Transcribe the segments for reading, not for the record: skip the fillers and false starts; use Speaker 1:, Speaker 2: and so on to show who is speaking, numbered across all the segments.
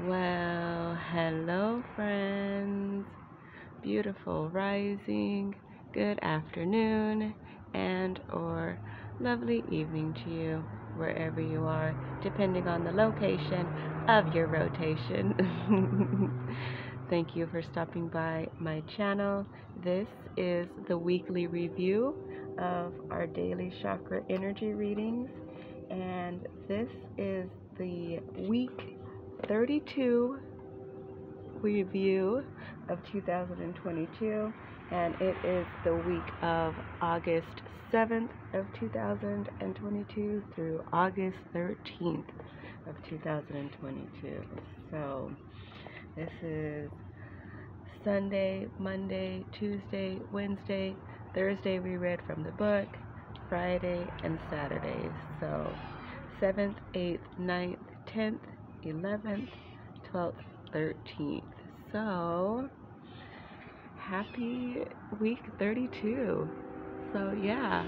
Speaker 1: Well, hello, friends. Beautiful rising, good afternoon, and or lovely evening to you, wherever you are, depending on the location of your rotation. Thank you for stopping by my channel. This is the weekly review of our daily chakra energy readings, and this is the week 32 review of 2022, and it is the week of August 7th of 2022 through August 13th of 2022. So this is Sunday, Monday, Tuesday, Wednesday, Thursday we read from the book, Friday and Saturday. So 7th, 8th, 9th, 10th, 11th, 12th, 13th. So happy week 32. So yeah,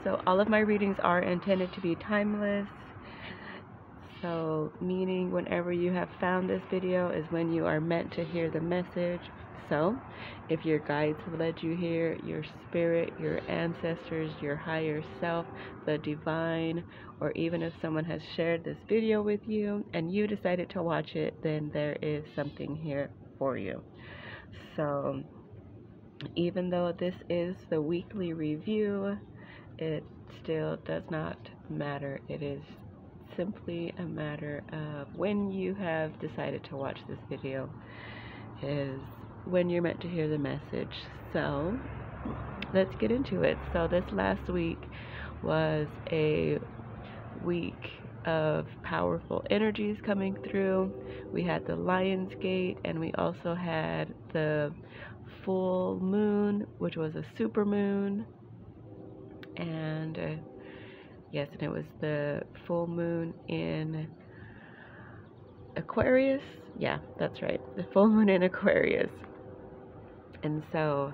Speaker 1: so all of my readings are intended to be timeless. So meaning whenever you have found this video is when you are meant to hear the message. So if your guides have led you here, your spirit, your ancestors, your higher self, the divine, or even if someone has shared this video with you and you decided to watch it, then there is something here for you. So even though this is the weekly review, it still does not matter. It is simply a matter of when you have decided to watch this video is when you're meant to hear the message. So let's get into it. So this last week was a week of powerful energies coming through. We had the Lion's Gate, and we also had the full moon, which was a super moon, and yes, and it was the full moon in Aquarius. Yeah, that's right, the full moon in Aquarius. And so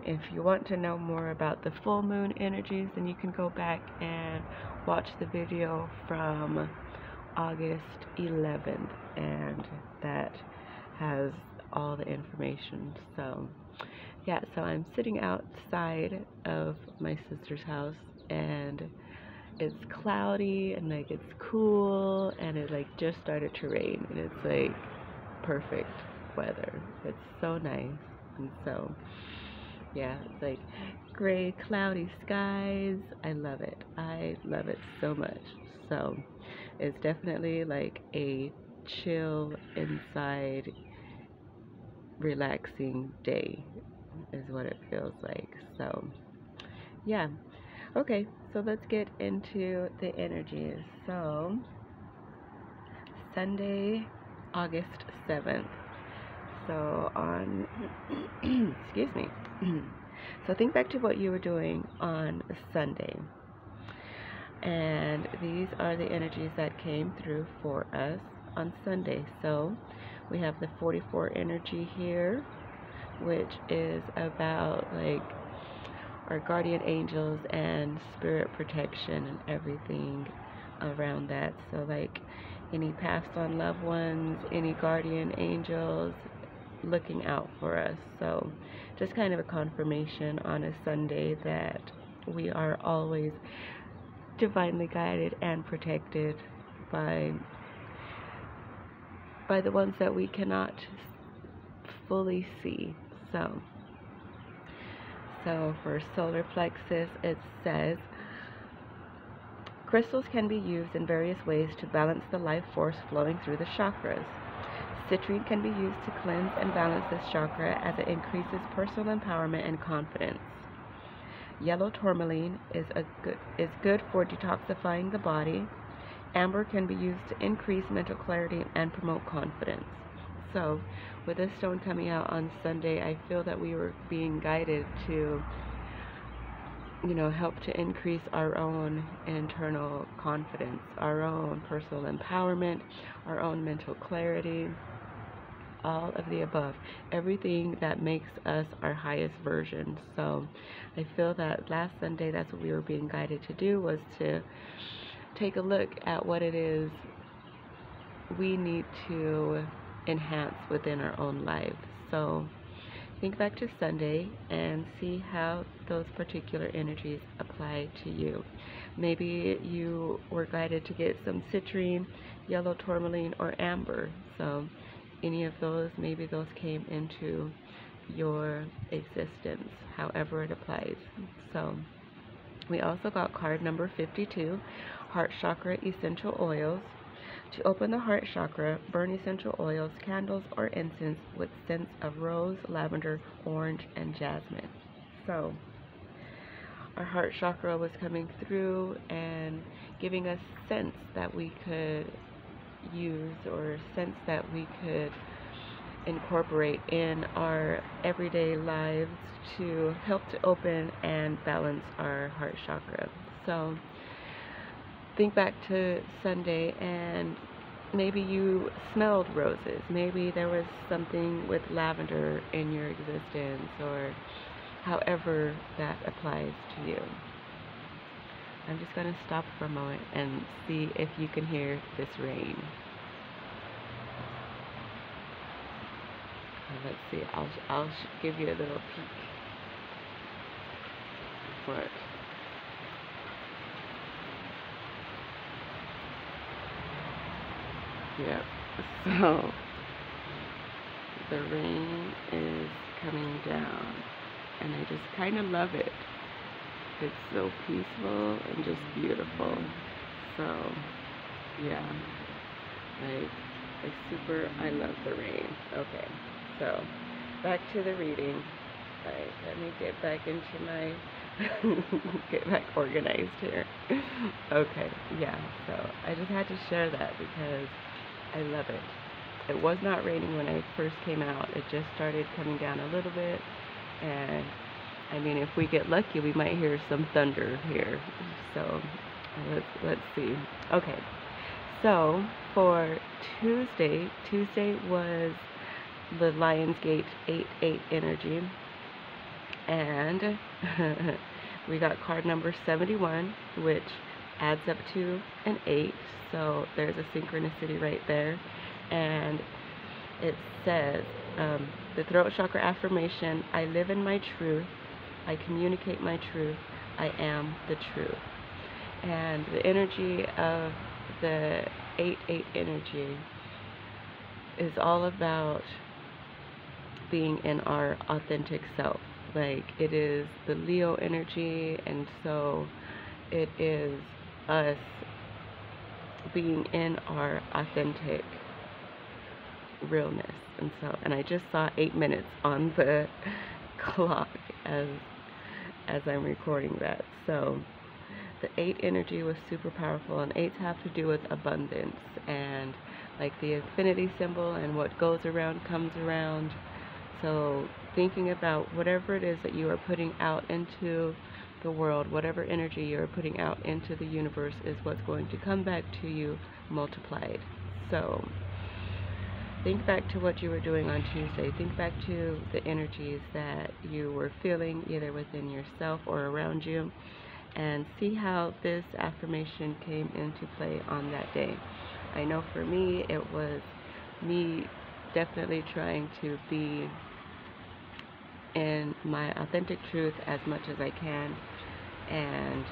Speaker 1: if you want to know more about the full moon energies, then you can go back and watch the video from August 11th, and that has all the information. So yeah, so I'm sitting outside of my sister's house, and it's cloudy and like it's cool, and it like just started to rain, and it's like perfect weather. It's so nice. And so yeah, it's like gray cloudy skies. I love it. I love it so much. So it's definitely like a chill inside relaxing day is what it feels like. So yeah, okay, so let's get into the energies. So Sunday, August 7th. So on excuse me. So think back to what you were doing on Sunday, and these are the energies that came through for us on Sunday. So we have the 44 energy here, which is about like our guardian angels and spirit protection and everything around that. So like any passed on loved ones, any guardian angels looking out for us. So just kind of a confirmation on a Sunday that we are always divinely guided and protected by the ones that we cannot fully see. So for solar plexus, it says crystals can be used in various ways to balance the life force flowing through the chakras. Citrine can be used to cleanse and balance this chakra as it increases personal empowerment and confidence. Yellow tourmaline is good for detoxifying the body. Amber can be used to increase mental clarity and promote confidence. So with this stone coming out on Sunday, I feel that we were being guided to, help to increase our own internal confidence, our own personal empowerment, our own mental clarity, all of the above, everything that makes us our highest version. So I feel that last Sunday, that's what we were being guided to do, was to take a look at what it is we need to enhance within our own lives. So think back to Sunday and see how those particular energies apply to you. Maybe you were guided to get some citrine, yellow tourmaline, or amber. So any of those, maybe those came into your existence, however it applies. So we also got card number 52, Heart Chakra Essential Oils. To open the heart chakra, burn essential oils, candles, or incense with scents of rose, lavender, orange, and jasmine. So our heart chakra was coming through and giving us scents that we could use, or scents that we could incorporate in our everyday lives to help to open and balance our heart chakra. So think back to Sunday, and maybe you smelled roses. Maybe there was something with lavender in your existence, or however that applies to you. I'm just going to stop for a moment and see if you can hear this rain. Let's see. I'll give you a little peek. What? Yep. So the rain is coming down, and I just kind of love it. It's so peaceful and just beautiful. So yeah, I love the rain. Okay, so back to the reading. Alright, let me get back into my get back organized here. Okay, yeah, so I just had to share that because I love it. It was not raining when I first came out. It just started coming down a little bit, and I mean, if we get lucky, we might hear some thunder here. So let's see. Okay, so for Tuesday was the Lionsgate 8-8 energy, and we got card number 71, which adds up to an 8. So there's a synchronicity right there, and it says the throat chakra affirmation: I live in my truth, I communicate my truth, I am the truth. And the energy of the 8-8 energy is all about being in our authentic self. Like, it is the Leo energy, and so it is us being in our authentic realness. And I just saw 8 minutes on the clock as I'm recording that. So the 8 energy was super powerful, and 8s have to do with abundance and like the infinity symbol, and what goes around comes around. So thinking about whatever it is that you are putting out into the world, whatever energy you're putting out into the universe, is what's going to come back to you multiplied. So think back to what you were doing on Tuesday. Think back to the energies that you were feeling either within yourself or around you, and see how this affirmation came into play on that day. I know for me, it was me definitely trying to be in my authentic truth as much as I can, and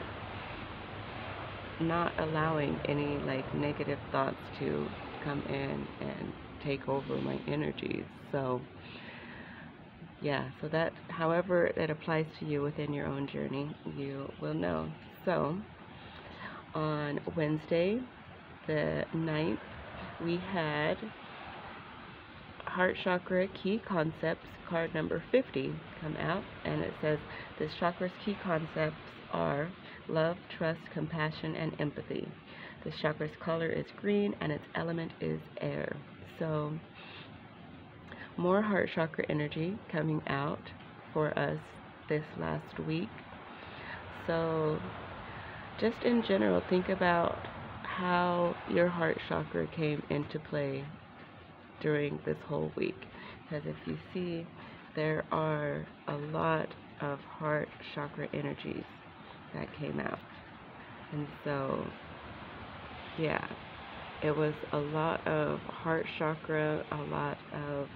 Speaker 1: not allowing any like negative thoughts to come in and take over my energies. So yeah, so that however it applies to you within your own journey, you will know. So on Wednesday the 9th, we had Heart Chakra Key Concepts, card number 50, come out, and it says this chakra's key concepts are love, trust, compassion, and empathy. This chakra's color is green, and its element is air. So more heart chakra energy coming out for us this last week. So just in general, think about how your heart chakra came into play during this whole week, because if you see, there are a lot of heart chakra energies that came out. And so yeah, it was a lot of heart chakra, a lot of,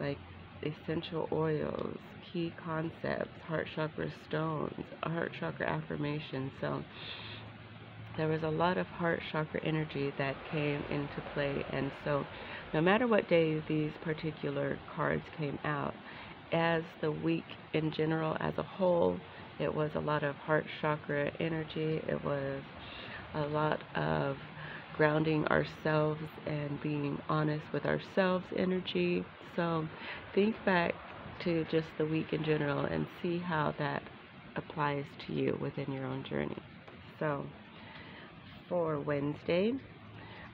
Speaker 1: like essential oils, key concepts, heart chakra stones, heart chakra affirmations. So there was a lot of heart chakra energy that came into play. And so no matter what day these particular cards came out, as the week in general as a whole, it was a lot of heart chakra energy. It was a lot of grounding ourselves and being honest with ourselves energy. So think back to just the week in general and see how that applies to you within your own journey. So for Wednesday,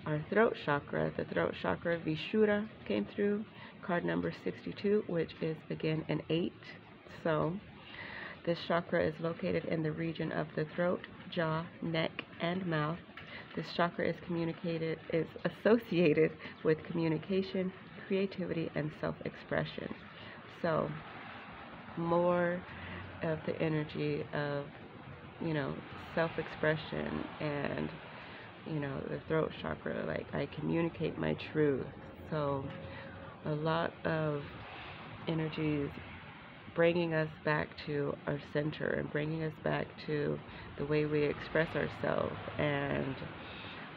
Speaker 1: our throat chakra, the throat chakra Vishura came through, card number 62, which is again an 8. So this chakra is located in the region of the throat, jaw, neck, and mouth. This chakra is associated with communication, creativity, and self-expression. So more of the energy of, self-expression and, the throat chakra, like I communicate my truth. So a lot of energies bringing us back to our center and bringing us back to the way we express ourselves and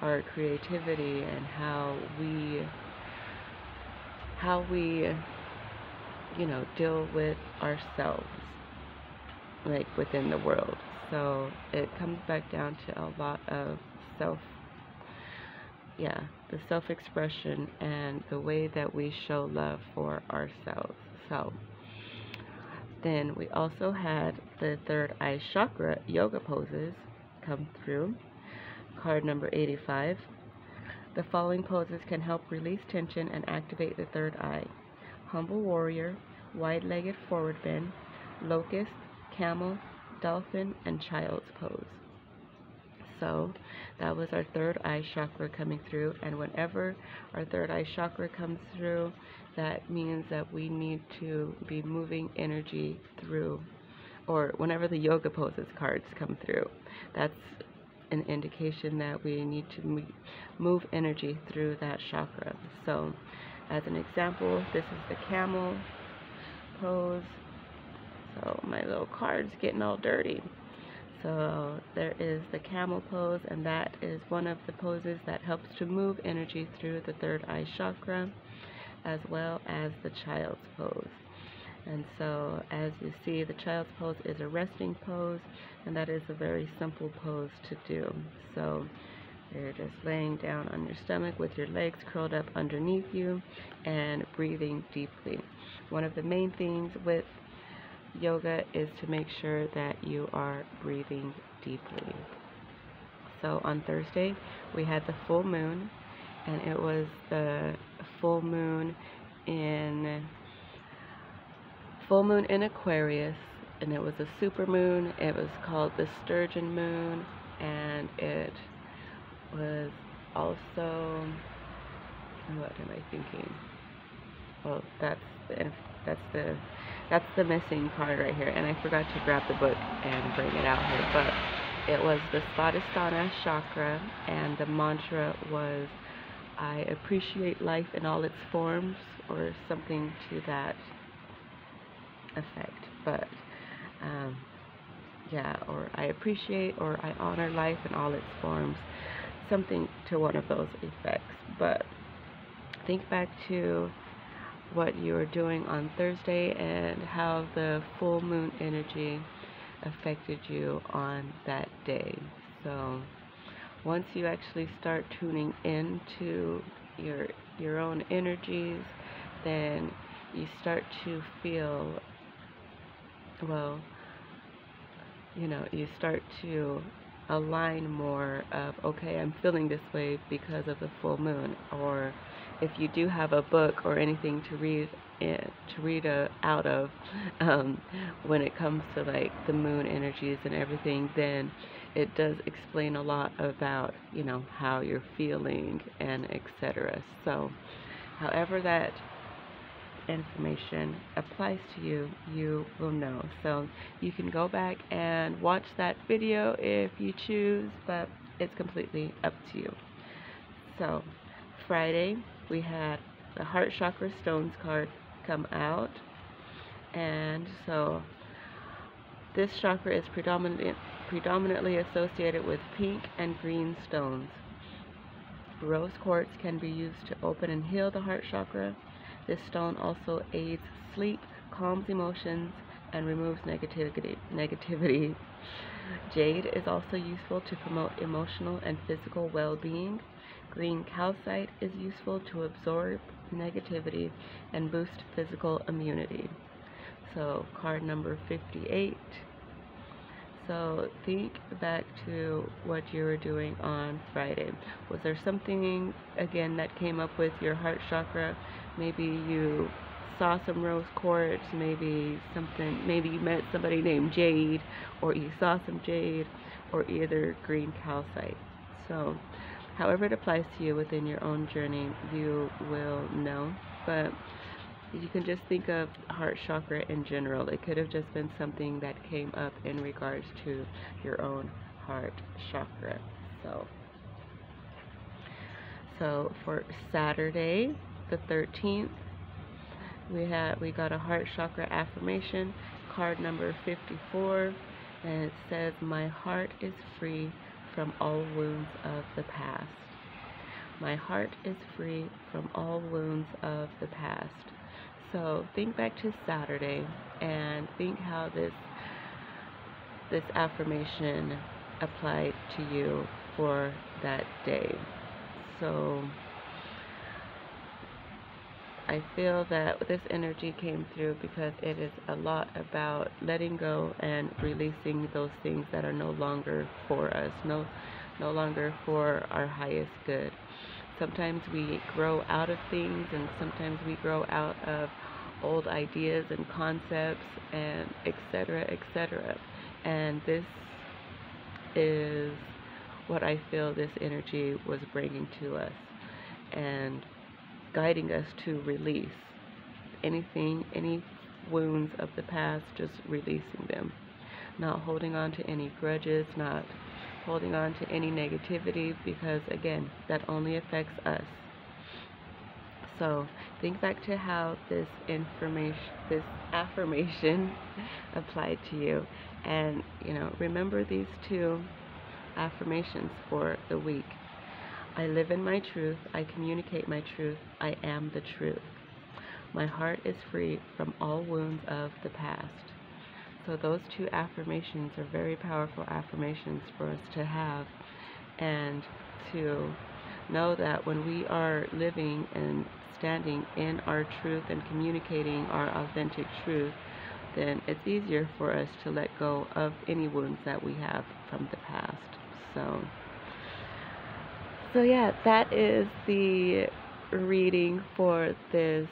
Speaker 1: our creativity and how we deal with ourselves, like within the world. So it comes back down to a lot of the self-expression and the way that we show love for ourselves. So then we also had the third eye chakra yoga poses come through, card number 85. The following poses can help release tension and activate the third eye: humble warrior, wide-legged forward bend, locust, camel, dolphin, and child's pose. So that was our third eye chakra coming through, and whenever our third eye chakra comes through, that means that we need to be moving energy through, or whenever the yoga poses cards come through, that's an indication that we need to move energy through that chakra. So as an example, this is the camel pose. So my little card's getting all dirty. So there is the camel pose, and that is one of the poses that helps to move energy through the third eye chakra, as well as the child's pose. And so as you see, the child's pose is a resting pose, and that is a very simple pose to do. So you're just laying down on your stomach with your legs curled up underneath you and breathing deeply. One of the main things with yoga is to make sure that you are breathing deeply. So on Thursday, we had the full moon, and it was the full moon in Aquarius, and it was a super moon. It was called the sturgeon moon, and it was also, what am I thinking? Well, that's the missing card right here, and I forgot to grab the book and bring it out here, but it was the Svadhisthana chakra, and the mantra was, I appreciate life in all its forms, or something to that effect. But or I appreciate, or I honor life in all its forms, something to one of those effects. But think back to what you were doing on Thursday and how the full moon energy affected you on that day. So once you actually start tuning into your own energies, then you start to feel, you start to align more of, okay, I'm feeling this way because of the full moon. Or if you do have a book or anything to read out of when it comes to like the moon energies and everything, then it does explain a lot about how you're feeling and etc. So however that information applies to you, you will know. So you can go back and watch that video if you choose, but it's completely up to you. So, Friday, we had the Heart Chakra Stones card come out. And so, this chakra is predominantly associated with pink and green stones. Rose quartz can be used to open and heal the heart chakra. This stone also aids sleep, calms emotions, and removes negativity. Jade is also useful to promote emotional and physical well-being. Green calcite is useful to absorb negativity and boost physical immunity. So card number 58. So think back to what you were doing on Friday. Was there something, again, that came up with your heart chakra? Maybe you saw some rose quartz, maybe you met somebody named Jade, or you saw some jade, or either green calcite. So however it applies to you within your own journey, you will know. But you can just think of heart chakra in general. It could have just been something that came up in regards to your own heart chakra. So for Saturday, the 13th, we got a heart chakra affirmation, card number 54, and it says, "My heart is free from all wounds of the past." My heart is free from all wounds of the past. So think back to Saturday and think how this affirmation applied to you for that day. So I feel that this energy came through because it is a lot about letting go and releasing those things that are no longer for us, no longer for our highest good. Sometimes we grow out of things, and sometimes we grow out of old ideas and concepts, and etc., etc. And this is what I feel this energy was bringing to us and guiding us to release anything, any wounds of the past, just releasing them. Not holding on to any grudges, not holding on to any negativity, because again, that only affects us. So think back to how this affirmation applied to you, and remember these two affirmations for the week. I live in my truth, I communicate my truth, I am the truth. My heart is free from all wounds of the past. So those two affirmations are very powerful affirmations for us to have, and to know that when we are living and standing in our truth and communicating our authentic truth, then it's easier for us to let go of any wounds that we have from the past. So yeah, that is the reading for this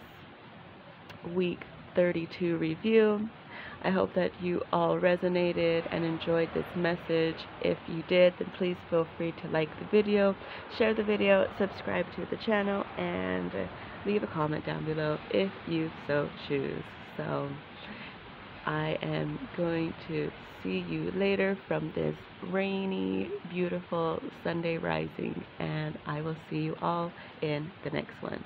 Speaker 1: week 32 review. I hope that you all resonated and enjoyed this message. If you did, then please feel free to like the video, share the video, subscribe to the channel, and leave a comment down below if you so choose. So I am going to see you later from this rainy, beautiful Sunday rising, and I will see you all in the next one.